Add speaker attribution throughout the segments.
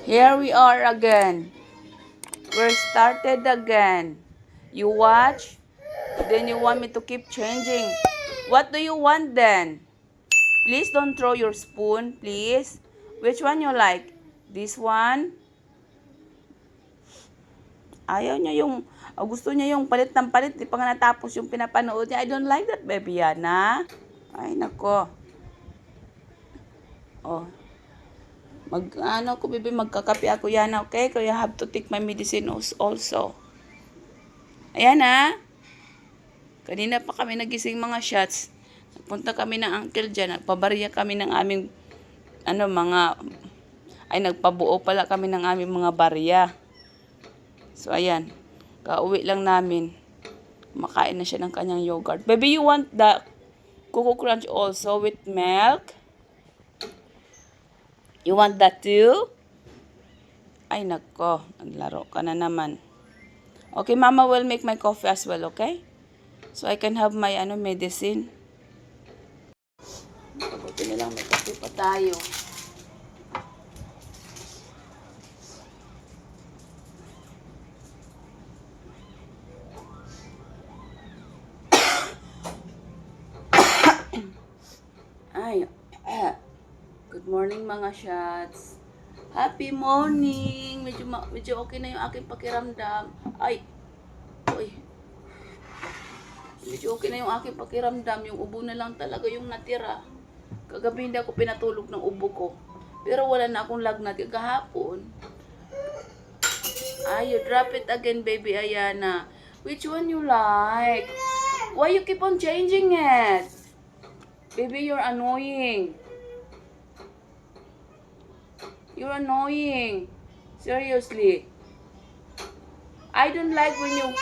Speaker 1: Here we are again. We're started again. You watch, then you want me to keep changing. What do you want then? Please don't throw your spoon, please. Which one you like? This one? Ayaw niya yung, gusto niya yung palit ng palit. Di pa nga natapos yung pinapanood niya. I don't like that, baby Yana. Ay, nako. Oh. Magkakape ako yan, okay? Kaya I have to take my medicine also. Ayan ha. Kanina pa kami nagising mga shots. Nagpunta kami ng uncle dyan. Nagpabarya kami ng aming, nagpabuo pala kami ng aming mga barya. So, ayan. Kauwi lang namin. Makain na siya ng kanyang yogurt. Baby, you want the Coco Crunch also with milk? You want that too? Ay, nako. Naglaro ka na naman. Okay, Mama will make my coffee as well, okay? So, I can have my medicine. Buti na lang may coffee pa tayo. Ay, good morning mga shots. Happy morning! Medyo okay na yung aking pakiramdam. Ay! Uy! Medyo okay na yung aking pakiramdam. Yung ubo na lang talaga yung natira. Kagabi hindi ako pinatulog ng ubo ko. Pero wala na akong lagnat kahapon. Ay, you drop it again, baby Ayana. Which one you like? Why you keep on changing it? Baby, you're annoying. You're annoying. Seriously. I don't like when you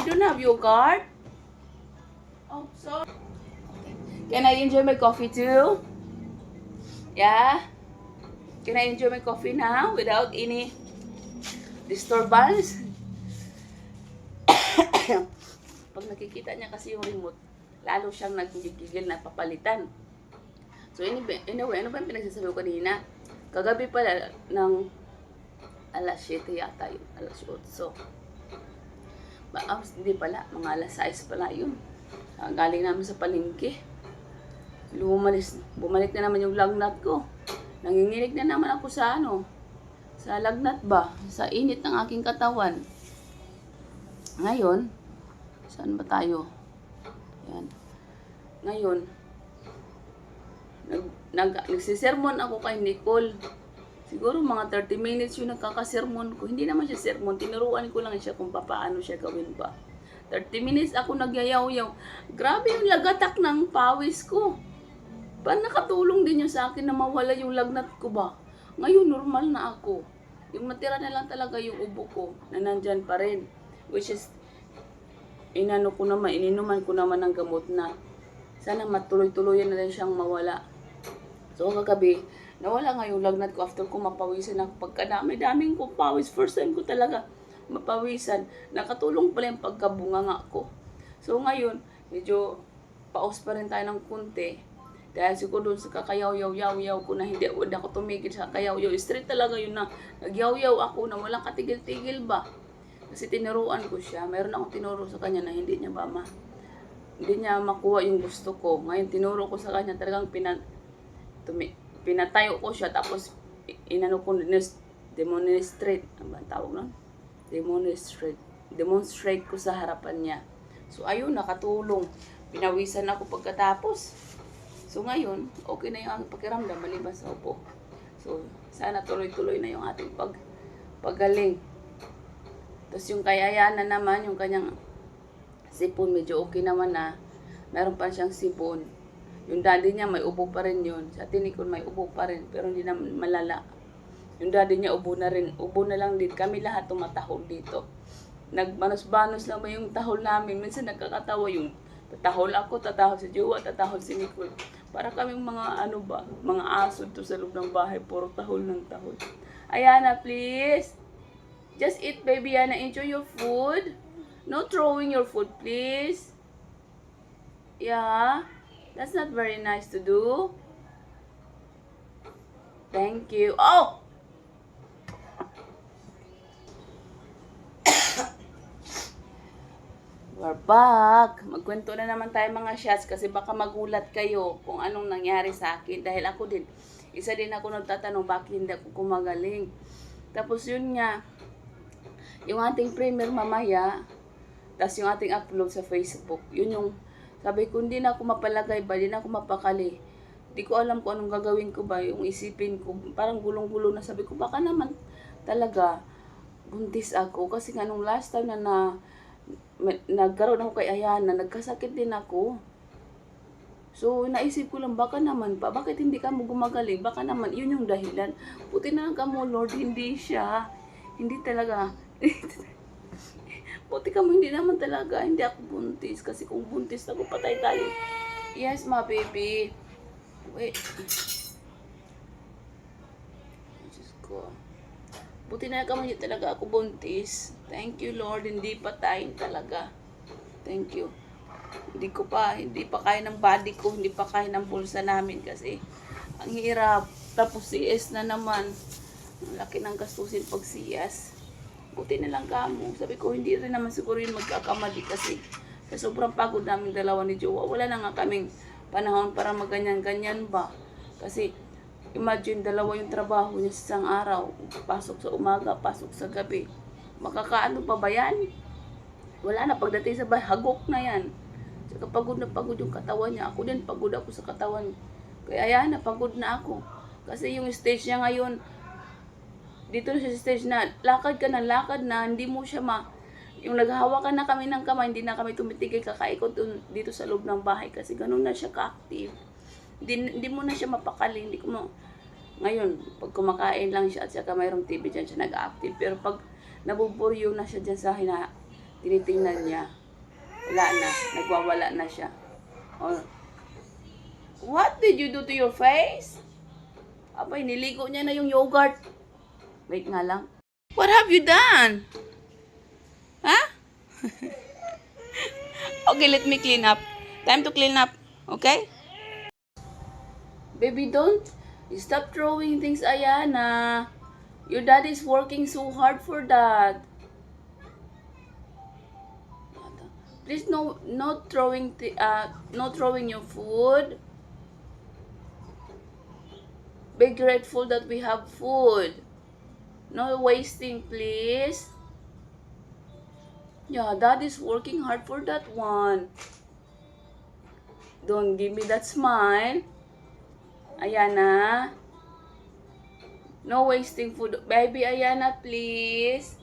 Speaker 1: don't have yogurt? Oh, sorry. Can I enjoy my coffee too? Yeah? Can I enjoy my coffee now without any disturbance? Pag nakikita niya kasi yung remote, lalo siyang nagigigil na papalitan. So anyway, ano ba yung pinagsasabi ko kanina? Kagabi pala ng alas 7 yata yun, alas 8. Hindi pala, mga alas 6 pala yun. Galing namin sa palengke. Bumalik na naman yung lagnat ko. Nanginginig na naman ako sa sa lagnat ba? Sa init ng aking katawan. Ngayon, saan ba tayo? Yan. Ngayon, nagsisermon ako kay Nicole. Siguro mga 30 minutes yung nagkakasermon ko. Hindi naman siya sermon. Tinuruan ko lang siya kung paano siya gawin ba. 30 minutes ako nagyayaw-yaw. Grabe yung lagatak ng pawis ko. Nakatulong din yun sa akin na mawala yung lagnat ko ba. Ngayon, normal na ako. Yung matira na lang talaga yung ubo ko na nandyan pa rin. Which is, ininuman ko naman ng gamot na. Sana matuloy-tuloy na rin siyang mawala. So, kagabi, nawala nga yung lagnat ko after ko mapawisan ako. Pagkadami-daming ko pawis. First time ko talaga mapawisan. Nakatulong pala yung pagkabunganga ko. So, ngayon, medyo paus pa rin tayo ng kunti. Dahil siguro doon sa kakayaw-yaw-yaw ko na hindi ako tumigil sa kayaw-yaw. Straight talaga yun na nagyaw-yaw ako na walang katigil-tigil ba. Kasi tinuruan ko siya. Mayroon akong tinuro sa kanya na hindi niya makuha yung gusto ko. Ngayon, tinuro ko sa kanya talagang pinatayo ko siya, tapos demonstrate, ano ba tawag nun? Demonstrate ko sa harapan niya. So, ayun, nakatulong. Pinawisan ako pagkatapos. So, ngayon, okay na yung aking pakiramdam, maliban sa upo. So, sana tuloy-tuloy na yung ating paggaling. Tapos yung kayayana naman, yung kanyang sipon, medyo okay naman na. Meron pa siyang sipon. Yung daddy niya, may ubo pa rin yun. Sa tinikon, may ubo pa rin. Pero hindi na malala. Yung daddy niya, ubo na rin. Ubo na lang din. Kami lahat tumatahol dito. Nagbanos-banos lang ba yung tahol namin. Minsan nagkakatawa yung tatahol ako, tatahol si Jowa, tatahol si Nicole. Para kaming mga mga aso to sa loob ng bahay. Puro tahol ng tahol. Ayana, please. Just eat, baby Yana. Enjoy your food. No throwing your food, please. Yeah. That's not very nice to do. Thank you. Oh! We're back! Magkwento na naman tayo mga shots kasi baka magulat kayo kung anong nangyari sa akin. Dahil ako din, isa din ako nagtatanong bakit hindi ako kumagaling. Tapos yun nga, yung ating premiere mamaya, tapos yung ating upload sa Facebook, yun yung sabi ko, hindi na ako mapalagay ba, hindi na ako mapakali. Hindi ko alam kung anong gagawin ko ba, yung isipin ko, parang gulong-gulo na. Sabi ko, baka naman talaga buntis ako. Kasi nga nung last time na nagkaroon ako kay Ayana, nagkasakit din ako. So, naisip ko lang, baka naman pa, bakit hindi ka mo gumagaling? Baka naman, yun yung dahilan. Buti na lang ka mo, Lord, hindi siya. Hindi talaga. Buti ka mo, hindi naman talaga. Hindi ako buntis. Kasi kung buntis ako, patay tayo. Yes, ma baby. Wait. Diyos ko. Buti na lang ka mo, hindi talaga ako buntis. Thank you, Lord. Hindi patay talaga. Thank you. Hindi pa kaya ng body ko, hindi pa kaya ng bulsa namin kasi ang hirap. Tapos CS na naman. Ang laki ng gastusin pag CS. Buti na lang kamo. Sabi ko, hindi rin naman siguro yun magkakamali kasi sa sobrang pagod namin dalawa ni Jowa, wala na nga kaming panahon para maganyan-ganyan ba. Kasi imagine, dalawa yung trabaho niya sa isang araw. Pasok sa umaga, pasok sa gabi. Makakaano pa ba yan? Wala na, pagdating sa bahay, hagok na yan. Saka pagod na pagod yung katawan niya. Ako din, pagod ako sa katawan. Kaya ayan, pagod na ako. Kasi yung stage niya ngayon, dito na siya sa stage na, lakad ka na, lakad na, hindi mo siya yung naghahawakan na kami ng kamay, hindi na kami tumitigil, kakaikot dito sa loob ng bahay. Kasi ganun na siya ka-active. Hindi mo na siya mapakali, hindi ko mo. Ngayon, pag kumakain lang siya at saka mayroong TV dyan siya nag-active. Pero pag nabuburyo na siya dyan sa tinitingnan niya, wala na, nagwawala na siya. Oh. What did you do to your face? Abay, niligo niya na yung yogurt. Wait nga lang. What have you done? Huh? Okay, let me clean up. Time to clean up. Okay? Baby, don't stop throwing things, Ayana. Your dad is working so hard for that. Please, no throwing your food. Be grateful that we have food. No wasting, please. Yeah, dad is working hard for that one. Don't give me that smile. Ayana. No wasting food. Baby Ayana, please.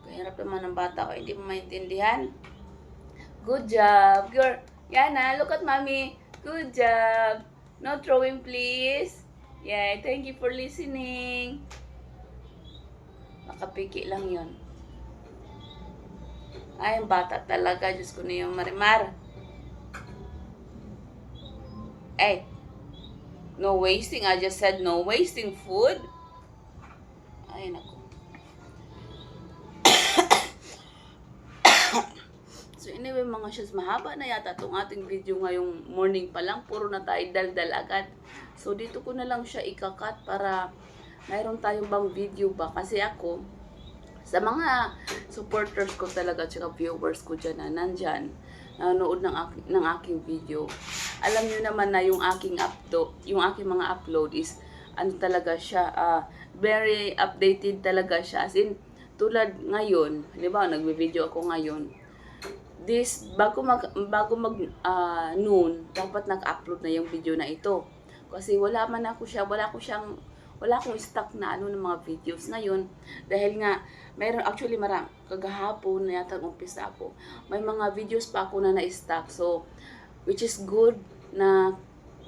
Speaker 1: Kahirap naman ng bata ko. Hindi mo maintindihan. Good job. Yana, look at mommy. Good job. No throwing, please. Yeah, thank you for listening. Makapiki lang yon. Ay, ang bata talaga. Diyos ko na yung Marimar. Hey. No wasting. I just said no wasting food. Ay, naku. So, anyway, mga shows, mahaba na yata itong ating video ngayong morning pa lang. Puro na tayo daldal agad. So, dito ko na lang siya ikakat para mayroon tayong bang video ba. Kasi ako, sa mga supporters ko talaga, tsaka viewers ko dyan na nandyan, nanonood ng aking video, alam nyo naman na yung aking mga upload is ano talaga siya, very updated talaga siya. As in, tulad ngayon, di ba, nagbe-video ako ngayon. Bago mag noon, dapat nag-upload na yung video na ito. Kasi wala akong stock na ng mga videos ngayon. Dahil nga, actually kagahapon na yata umpisa ako. May mga videos pa ako na na-stock. So, which is good na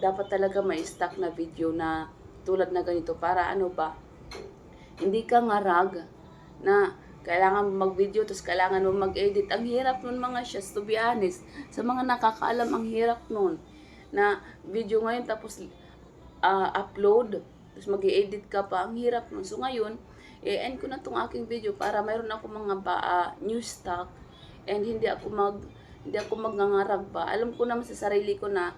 Speaker 1: dapat talaga may stock na video na tulad na ganito para hindi ka ngarag na kailangan mag-video tapos kailangan mo mag-edit. Ang hirap nun mga shots, to be honest. Sa mga nakakaalam, ang hirap nun na video ngayon tapos upload tapos mag-edit ka pa. Ang hirap nun. So ngayon, end ko na tong aking video para mayroon ako mga new stock and hindi ako magngangarag pa. Alam ko naman sa sarili ko na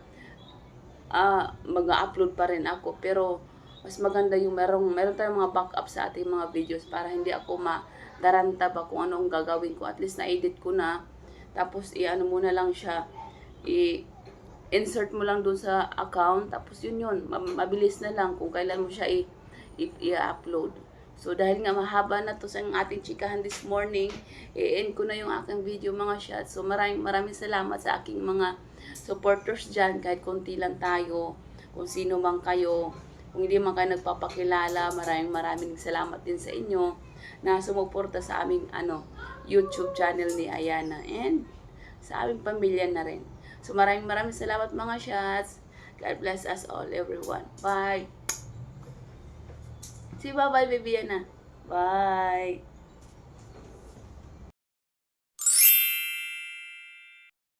Speaker 1: mag-upload pa rin ako, pero mas maganda yung meron tayong mga backup sa ating mga videos para hindi ako madaranta ba kung ano ang gagawin ko. At least na-edit ko na, Tapos i-ano mo na lang siya, insert mo lang doon sa account, tapos yun, mabilis na lang kung kailan mo siya i-upload. So dahil nga mahaba na to sa ating chikahan this morning, i-end ko na yung aking video mga shots. So maraming salamat sa aking mga supporters dyan, kahit konti lang tayo, kung sino man kayo, kung hindi man kayo nagpapakilala, maraming salamat din sa inyo na sumuporta sa aming YouTube channel ni Ayana and sa aming pamilya na rin. So maraming salamat mga shots. God bless us all, everyone. Bye. Say bye-bye, baby Yana. Bye.